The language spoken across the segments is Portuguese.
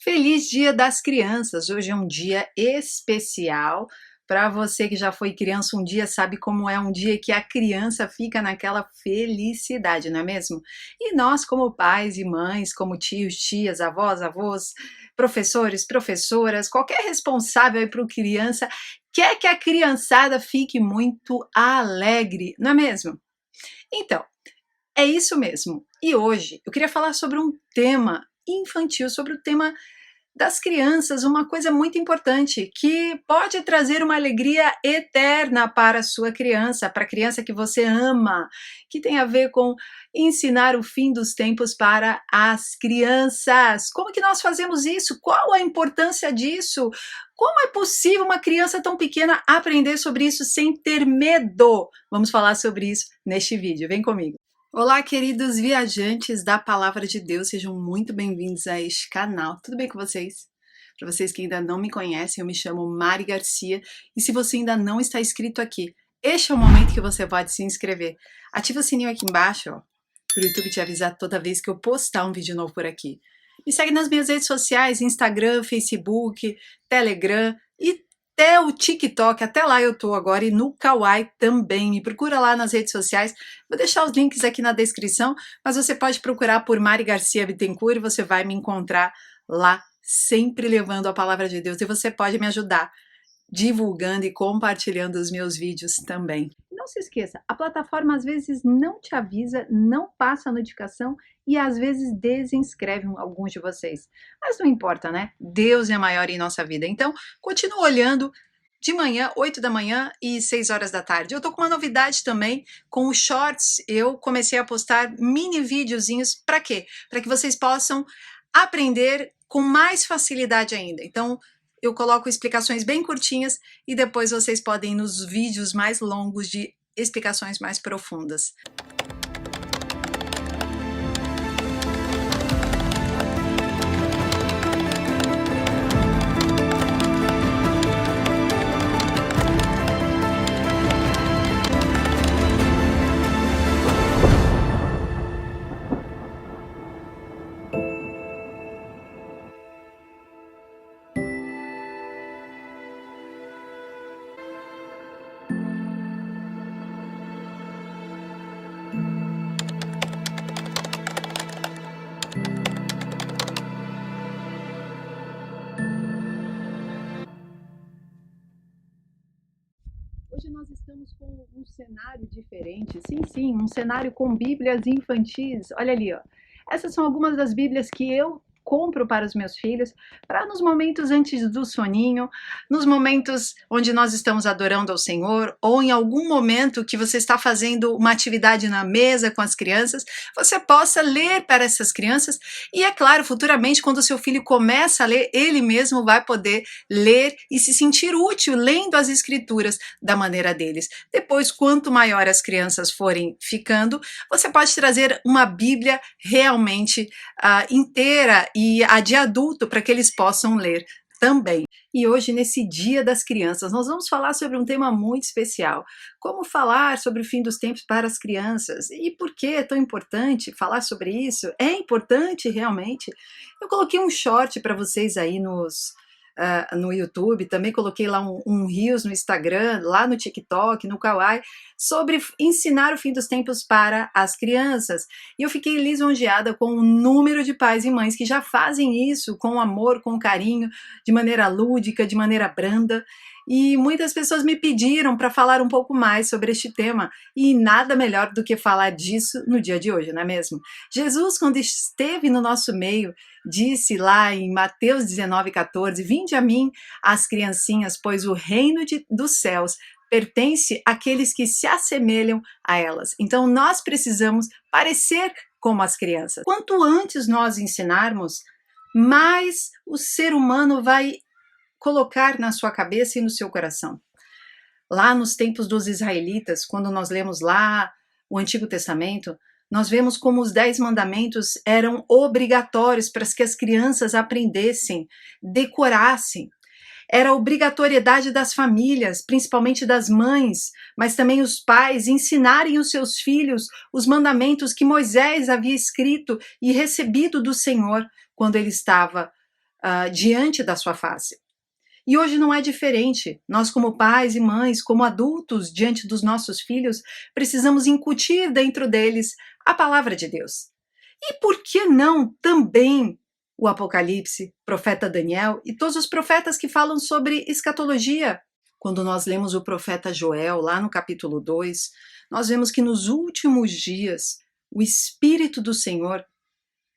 Feliz Dia das Crianças! Hoje é um dia especial. Para você que já foi criança um dia, sabe como é um dia que a criança fica naquela felicidade, não é mesmo? E nós, como pais e mães, como tios, tias, avós, avós, professores, professoras, qualquer responsável aí para a criança, quer que a criançada fique muito alegre, não é mesmo? Então, é isso mesmo. E hoje eu queria falar sobre um tema infantil, sobre o tema das crianças, uma coisa muito importante que pode trazer uma alegria eterna para a sua criança, para a criança que você ama, que tem a ver com ensinar o fim dos tempos para as crianças. Como que nós fazemos isso? Qual a importância disso? Como é possível uma criança tão pequena aprender sobre isso sem ter medo? Vamos falar sobre isso neste vídeo. Vem comigo. Olá, queridos viajantes da Palavra de Deus, sejam muito bem-vindos a este canal. Tudo bem com vocês? Para vocês que ainda não me conhecem, eu me chamo Mari Garcia e se você ainda não está inscrito aqui, este é o momento que você pode se inscrever. Ativa o sininho aqui embaixo, para o YouTube te avisar toda vez que eu postar um vídeo novo por aqui. Me segue nas minhas redes sociais, Instagram, Facebook, Telegram e até o TikTok, até lá eu tô agora, e no Kawaii também. Me procura lá nas redes sociais. Vou deixar os links aqui na descrição, mas você pode procurar por Mari Garcia Bittencourt e você vai me encontrar lá, sempre levando a palavra de Deus. E você pode me ajudar divulgando e compartilhando os meus vídeos também. Não se esqueça, a plataforma às vezes não te avisa, não passa a notificação e às vezes desinscreve alguns de vocês. Mas não importa, né? Deus é maior em nossa vida. Então, continua olhando de manhã, 8 da manhã e 6 horas da tarde. Eu tô com uma novidade também com os shorts. Eu comecei a postar mini videozinhos. Para quê? Para que vocês possam aprender com mais facilidade ainda. Então, eu coloco explicações bem curtinhas e depois vocês podem ir nos vídeos mais longos de explicações mais profundas. Hoje nós estamos com um cenário diferente, sim, um cenário com bíblias infantis. Olha ali, ó. Essas são algumas das bíblias que eu compro para os meus filhos, para nos momentos antes do soninho, nos momentos onde nós estamos adorando ao Senhor, ou em algum momento que você está fazendo uma atividade na mesa com as crianças, você possa ler para essas crianças e, é claro, futuramente, quando o seu filho começa a ler, ele mesmo vai poder ler e se sentir útil lendo as escrituras da maneira deles. Depois, quanto maior as crianças forem ficando, você pode trazer uma Bíblia realmente inteira e a de adulto para que eles possam ler também. E hoje, nesse Dia das Crianças, nós vamos falar sobre um tema muito especial. Como falar sobre o fim dos tempos para as crianças. E por que é tão importante falar sobre isso? É importante realmente? Eu coloquei um short para vocês aí no YouTube, também coloquei lá um Reels no Instagram, lá no TikTok, no Kawaii, sobre ensinar o fim dos tempos para as crianças. E eu fiquei lisonjeada com o número de pais e mães que já fazem isso com amor, com carinho, de maneira lúdica, de maneira branda. E muitas pessoas me pediram para falar um pouco mais sobre este tema, e nada melhor do que falar disso no dia de hoje, não é mesmo? Jesus, quando esteve no nosso meio, disse lá em Mateus 19,14, vinde a mim as criancinhas, pois o reino dos céus pertence àqueles que se assemelham a elas. Então nós precisamos parecer como as crianças. Quanto antes nós ensinarmos, mais o ser humano vai colocar na sua cabeça e no seu coração. Lá nos tempos dos israelitas, quando nós lemos lá o Antigo Testamento, nós vemos como os 10 mandamentos eram obrigatórios para que as crianças aprendessem, decorassem. Era a obrigatoriedade das famílias, principalmente das mães, mas também os pais, ensinarem os seus filhos os mandamentos que Moisés havia escrito e recebido do Senhor quando ele estava diante da sua face. E hoje não é diferente. Nós, como pais e mães, como adultos, diante dos nossos filhos, precisamos incutir dentro deles a palavra de Deus. E por que não também o Apocalipse, profeta Daniel e todos os profetas que falam sobre escatologia? Quando nós lemos o profeta Joel, lá no capítulo 2, nós vemos que nos últimos dias o Espírito do Senhor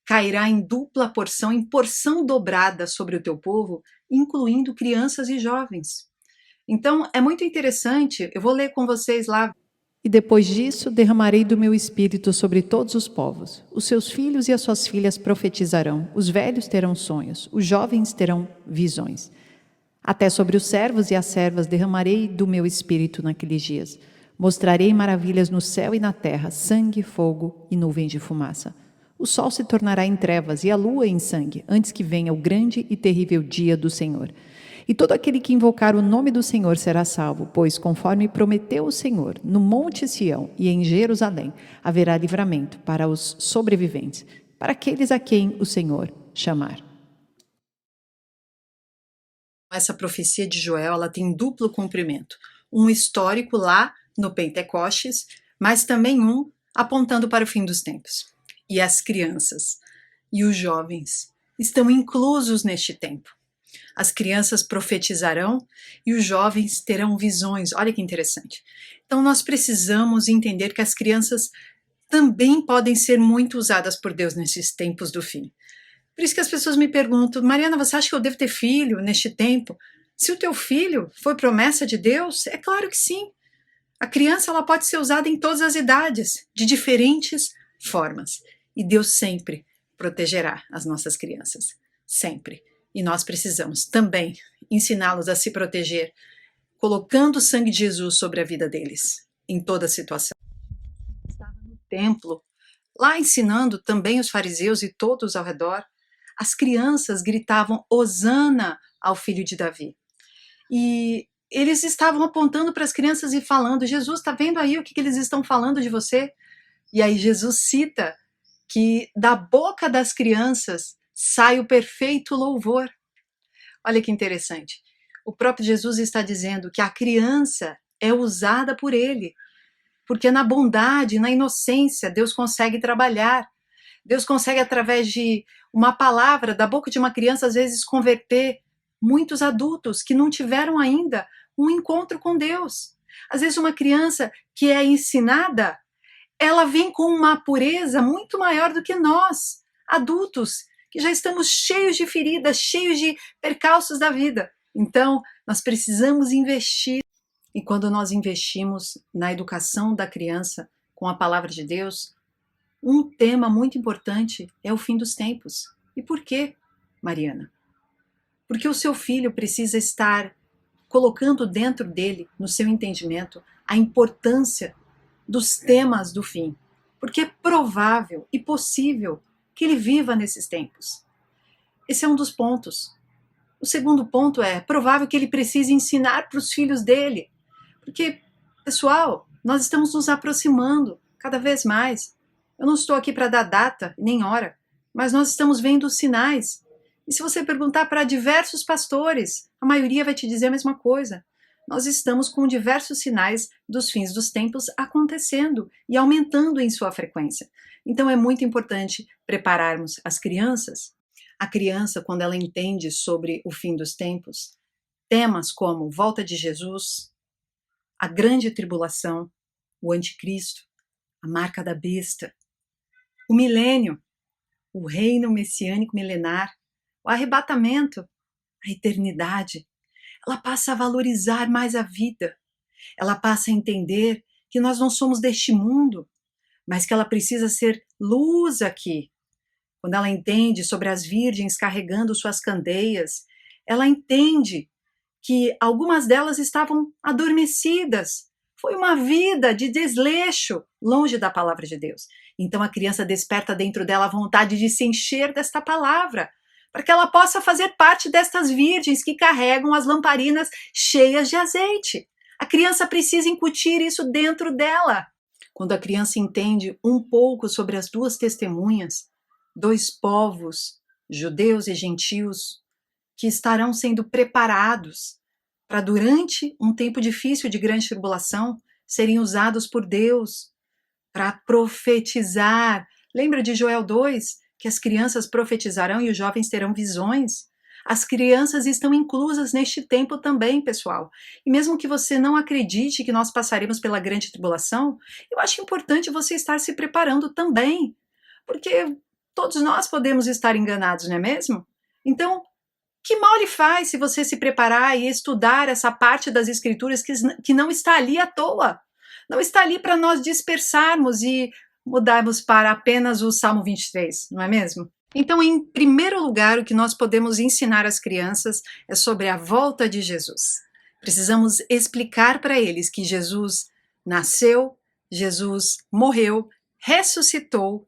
cairá em dupla porção, em porção dobrada sobre o teu povo, incluindo crianças e jovens. Então, é muito interessante, eu vou ler com vocês lá. E depois disso, derramarei do meu espírito sobre todos os povos. Os seus filhos e as suas filhas profetizarão, os velhos terão sonhos, os jovens terão visões. Até sobre os servos e as servas derramarei do meu espírito naqueles dias. Mostrarei maravilhas no céu e na terra, sangue, fogo e nuvens de fumaça. O sol se tornará em trevas e a lua em sangue, antes que venha o grande e terrível dia do Senhor. E todo aquele que invocar o nome do Senhor será salvo, pois, conforme prometeu o Senhor, no Monte Sião e em Jerusalém haverá livramento para os sobreviventes, para aqueles a quem o Senhor chamar. Essa profecia de Joel, ela tem duplo cumprimento. Um histórico lá no Pentecostes, mas também um apontando para o fim dos tempos. E as crianças e os jovens estão inclusos neste tempo. As crianças profetizarão e os jovens terão visões. Olha que interessante. Então nós precisamos entender que as crianças também podem ser muito usadas por Deus nesses tempos do fim. Por isso que as pessoas me perguntam: Mariana, você acha que eu devo ter filho neste tempo? Se o teu filho foi promessa de Deus, é claro que sim. A criança, ela pode ser usada em todas as idades, de diferentes formas. E Deus sempre protegerá as nossas crianças. Sempre. E nós precisamos também ensiná-los a se proteger, colocando o sangue de Jesus sobre a vida deles, em toda situação. Estava no templo, lá ensinando também os fariseus e todos ao redor. As crianças gritavam Hosana ao filho de Davi. E eles estavam apontando para as crianças e falando: Jesus, está vendo aí o que eles estão falando de você? E aí Jesus cita que da boca das crianças sai o perfeito louvor. Olha que interessante. O próprio Jesus está dizendo que a criança é usada por ele, porque na bondade, na inocência, Deus consegue trabalhar. Deus consegue, através de uma palavra da boca de uma criança, às vezes converter muitos adultos que não tiveram ainda um encontro com Deus. Às vezes uma criança que é ensinada, ela vem com uma pureza muito maior do que nós, adultos, que já estamos cheios de feridas, cheios de percalços da vida. Então, nós precisamos investir. E quando nós investimos na educação da criança com a palavra de Deus, um tema muito importante é o fim dos tempos. E por quê, Mariana? Porque o seu filho precisa estar colocando dentro dele, no seu entendimento, a importância dos temas do fim. Porque é provável e possível que ele viva nesses tempos. Esse é um dos pontos. O segundo ponto é provável que ele precise ensinar para os filhos dele. Porque, pessoal, nós estamos nos aproximando cada vez mais. Eu não estou aqui para dar data nem hora, mas nós estamos vendo os sinais. E se você perguntar para diversos pastores, a maioria vai te dizer a mesma coisa. Nós estamos com diversos sinais dos fins dos tempos acontecendo e aumentando em sua frequência. Então é muito importante prepararmos as crianças. A criança, quando ela entende sobre o fim dos tempos, temas como volta de Jesus, a grande tribulação, o anticristo, a marca da besta, o milênio, o reino messiânico milenar, o arrebatamento, a eternidade, ela passa a valorizar mais a vida. Ela passa a entender que nós não somos deste mundo, mas que ela precisa ser luz aqui. Quando ela entende sobre as virgens carregando suas candeias, ela entende que algumas delas estavam adormecidas. Foi uma vida de desleixo, longe da palavra de Deus. Então a criança desperta dentro dela a vontade de se encher desta palavra, para que ela possa fazer parte destas virgens que carregam as lamparinas cheias de azeite. A criança precisa incutir isso dentro dela. Quando a criança entende um pouco sobre as duas testemunhas, dois povos, judeus e gentios, que estarão sendo preparados para, durante um tempo difícil de grande tribulação, serem usados por Deus para profetizar. Lembra de Joel 2, que as crianças profetizarão e os jovens terão visões? As crianças estão inclusas neste tempo também, pessoal. E mesmo que você não acredite que nós passaremos pela grande tribulação, eu acho importante você estar se preparando também, porque todos nós podemos estar enganados, não é mesmo? Então, que mal lhe faz se você se preparar e estudar essa parte das Escrituras que não está ali à toa? Não está ali para nós dispersarmos e mudarmos para apenas o Salmo 23, não é mesmo? Então, em primeiro lugar, o que nós podemos ensinar às crianças é sobre a volta de Jesus. Precisamos explicar para eles que Jesus nasceu, Jesus morreu, ressuscitou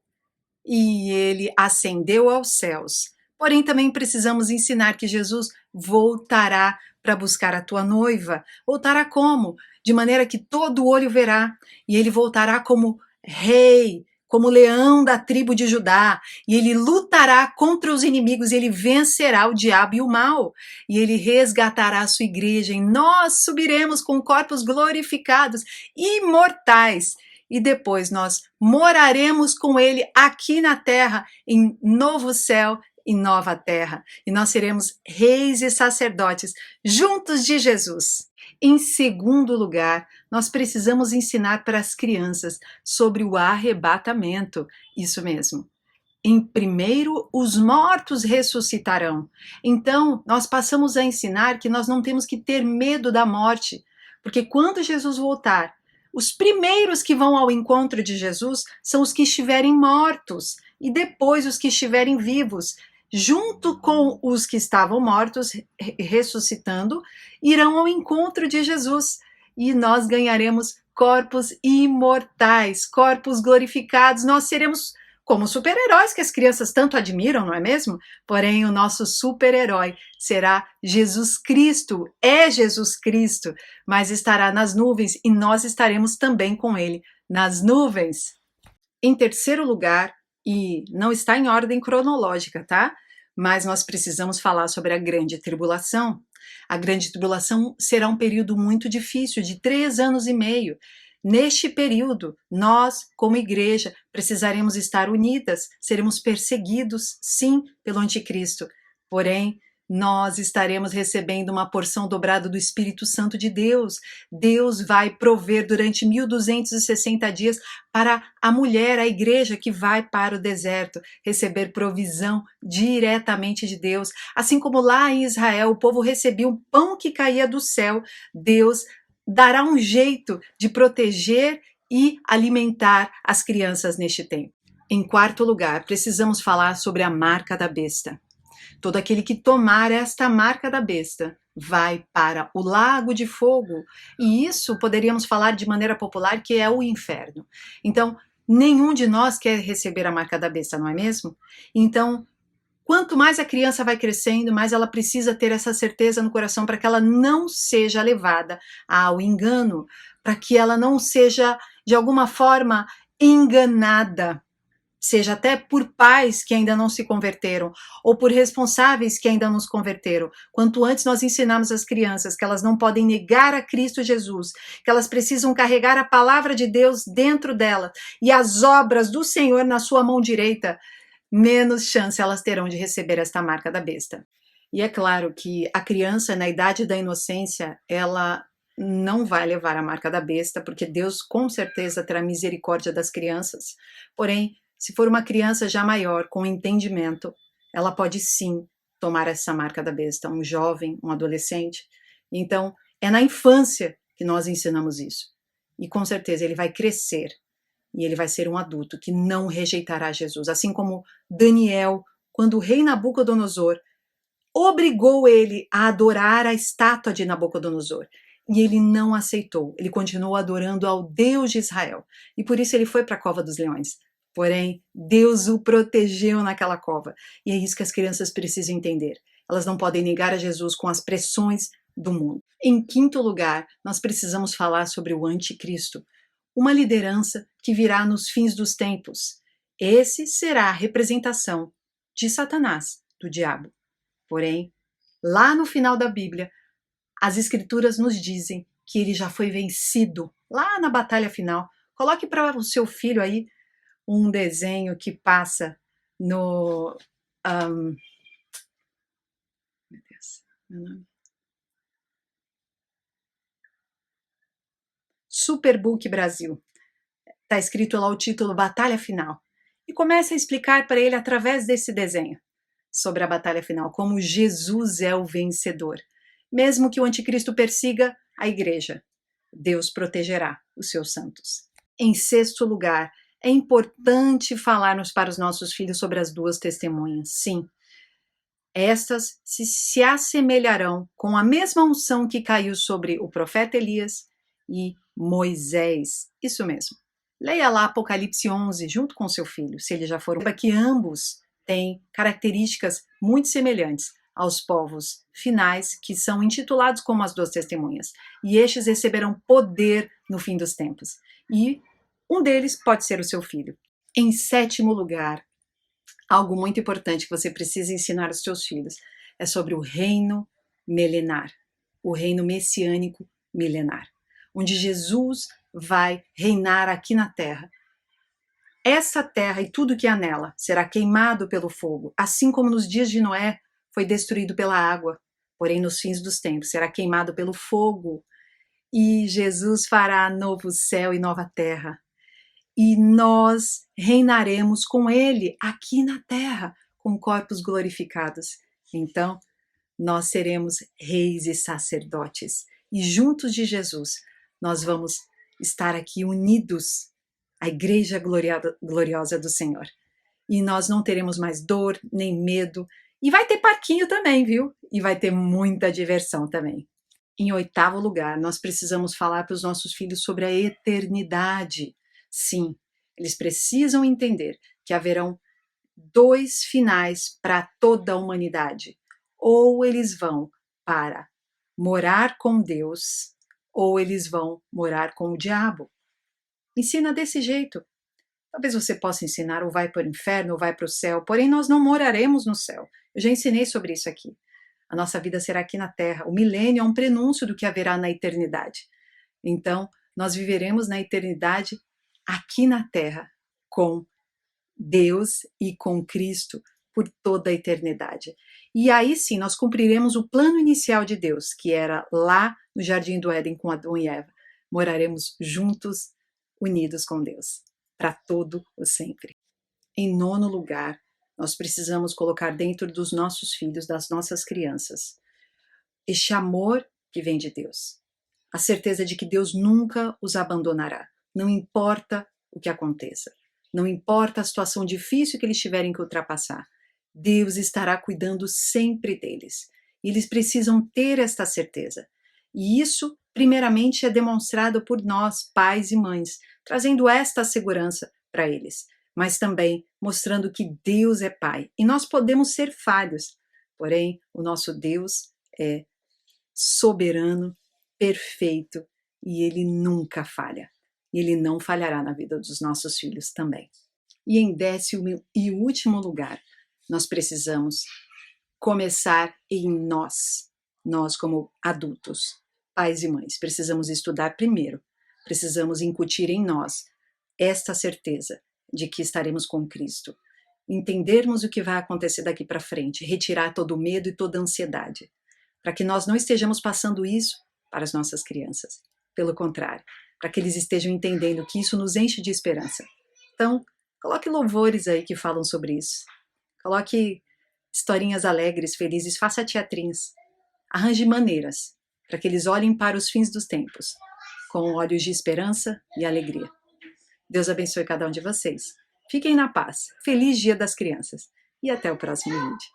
e ele ascendeu aos céus. Porém, também precisamos ensinar que Jesus voltará para buscar a tua noiva. Voltará como? De maneira que todo olho verá, e ele voltará como rei, como leão da tribo de Judá, e ele lutará contra os inimigos, e ele vencerá o diabo e o mal, e ele resgatará a sua igreja, e nós subiremos com corpos glorificados, imortais, e depois nós moraremos com ele aqui na terra, em novo céu e nova terra, e nós seremos reis e sacerdotes juntos de Jesus. Em segundo lugar, nós precisamos ensinar para as crianças sobre o arrebatamento. Isso mesmo. Em primeiro, os mortos ressuscitarão. Então, nós passamos a ensinar que nós não temos que ter medo da morte, porque quando Jesus voltar, os primeiros que vão ao encontro de Jesus são os que estiverem mortos, e depois os que estiverem vivos, junto com os que estavam mortos, ressuscitando, irão ao encontro de Jesus, e nós ganharemos corpos imortais, corpos glorificados, nós seremos como super-heróis que as crianças tanto admiram, não é mesmo? Porém, o nosso super-herói será Jesus Cristo, é Jesus Cristo, mas estará nas nuvens e nós estaremos também com ele nas nuvens. Em terceiro lugar, e não está em ordem cronológica, tá? Mas nós precisamos falar sobre a grande tribulação. A grande tribulação será um período muito difícil, de 3 anos e meio. Neste período, nós, como igreja, precisaremos estar unidas, seremos perseguidos, sim, pelo anticristo. Porém, nós estaremos recebendo uma porção dobrada do Espírito Santo de Deus. Deus vai prover durante 1260 dias para a mulher, a igreja que vai para o deserto, receber provisão diretamente de Deus. Assim como lá em Israel o povo recebia um pão que caía do céu, Deus dará um jeito de proteger e alimentar as crianças neste tempo. Em quarto lugar, precisamos falar sobre a marca da besta. Todo aquele que tomar esta marca da besta vai para o lago de fogo, e isso poderíamos falar de maneira popular que é o inferno. Então, nenhum de nós quer receber a marca da besta, não é mesmo? Então, quanto mais a criança vai crescendo, mais ela precisa ter essa certeza no coração para que ela não seja levada ao engano, para que ela não seja, de alguma forma, enganada, seja até por pais que ainda não se converteram, ou por responsáveis que ainda não se converteram. Quanto antes nós ensinarmos às crianças que elas não podem negar a Cristo Jesus, que elas precisam carregar a palavra de Deus dentro dela e as obras do Senhor na sua mão direita, menos chance elas terão de receber esta marca da besta. E é claro que a criança, na idade da inocência, ela não vai levar a marca da besta, porque Deus com certeza terá misericórdia das crianças. Porém, se for uma criança já maior, com entendimento, ela pode sim tomar essa marca da besta, um jovem, um adolescente. Então, é na infância que nós ensinamos isso. E com certeza ele vai crescer e ele vai ser um adulto que não rejeitará Jesus. Assim como Daniel, quando o rei Nabucodonosor obrigou ele a adorar a estátua de Nabucodonosor. E ele não aceitou, ele continuou adorando ao Deus de Israel. E por isso ele foi para a cova dos leões. Porém, Deus o protegeu naquela cova. E é isso que as crianças precisam entender. Elas não podem negar a Jesus com as pressões do mundo. Em quinto lugar, nós precisamos falar sobre o anticristo, uma liderança que virá nos fins dos tempos. Esse será a representação de Satanás, do diabo. Porém, Lá no final da Bíblia, as Escrituras nos dizem que ele já foi vencido lá na batalha final. Coloque para o seu filho aí um desenho que passa no. Meu Deus, meu nome. Superbook Brasil. Está escrito lá o título Batalha Final. E comece a explicar para ele através desse desenho sobre a batalha final, como Jesus é o vencedor. Mesmo que o anticristo persiga a igreja, Deus protegerá os seus santos. Em sexto lugar, é importante falarmos para os nossos filhos sobre as duas testemunhas. Sim, estas se assemelharão com a mesma unção que caiu sobre o profeta Elias e Moisés. Isso mesmo. Leia lá Apocalipse 11 junto com seu filho, se ele já for. Saiba que ambos têm características muito semelhantes aos povos finais, que são intitulados como as duas testemunhas. E estes receberão poder no fim dos tempos. E um deles pode ser o seu filho. Em sétimo lugar, algo muito importante que você precisa ensinar aos seus filhos é sobre o reino milenar, o reino messiânico milenar, onde Jesus vai reinar aqui na terra. Essa terra e tudo que há nela será queimado pelo fogo, assim como nos dias de Noé foi destruído pela água, porém nos fins dos tempos será queimado pelo fogo. E Jesus fará novo céu e nova terra. E nós reinaremos com ele aqui na terra, com corpos glorificados. Então, nós seremos reis e sacerdotes. E juntos de Jesus, nós vamos estar aqui unidos à igreja gloriosa do Senhor. E nós não teremos mais dor, nem medo. E vai ter parquinho também, viu? E vai ter muita diversão também. Em oitavo lugar, nós precisamos falar para os nossos filhos sobre a eternidade. Sim, eles precisam entender que haverão dois finais para toda a humanidade. Ou eles vão para morar com Deus, ou eles vão morar com o diabo. Ensina desse jeito. Talvez você possa ensinar ou vai para o inferno ou vai para o céu, porém nós não moraremos no céu. Eu já ensinei sobre isso aqui. A nossa vida será aqui na Terra. O milênio é um prenúncio do que haverá na eternidade. Então, nós viveremos na eternidade aqui na Terra, com Deus e com Cristo por toda a eternidade. E aí sim, nós cumpriremos o plano inicial de Deus, que era lá no Jardim do Éden com Adão e Eva. Moraremos juntos, unidos com Deus, para todo o sempre. Em nono lugar, nós precisamos colocar dentro dos nossos filhos, das nossas crianças, este amor que vem de Deus. A certeza de que Deus nunca os abandonará. Não importa o que aconteça. Não importa a situação difícil que eles tiverem que ultrapassar. Deus estará cuidando sempre deles. E eles precisam ter esta certeza. E isso, primeiramente, é demonstrado por nós, pais e mães, trazendo esta segurança para eles, mas também mostrando que Deus é Pai. E nós podemos ser falhos, porém, o nosso Deus é soberano, perfeito, e Ele nunca falha. E Ele não falhará na vida dos nossos filhos também. E em décimo e último lugar, nós precisamos começar em nós como adultos, pais e mães. Precisamos estudar primeiro, precisamos incutir em nós esta certeza de que estaremos com Cristo, entendermos o que vai acontecer daqui para frente, retirar todo o medo e toda a ansiedade, para que nós não estejamos passando isso para as nossas crianças. Pelo contrário, para que eles estejam entendendo que isso nos enche de esperança. Então, coloque louvores aí que falam sobre isso. Coloque historinhas alegres, felizes, faça teatrinhos. Arranje maneiras para que eles olhem para os fins dos tempos, com olhos de esperança e alegria. Deus abençoe cada um de vocês. Fiquem na paz. Feliz Dia das Crianças. E até o próximo vídeo.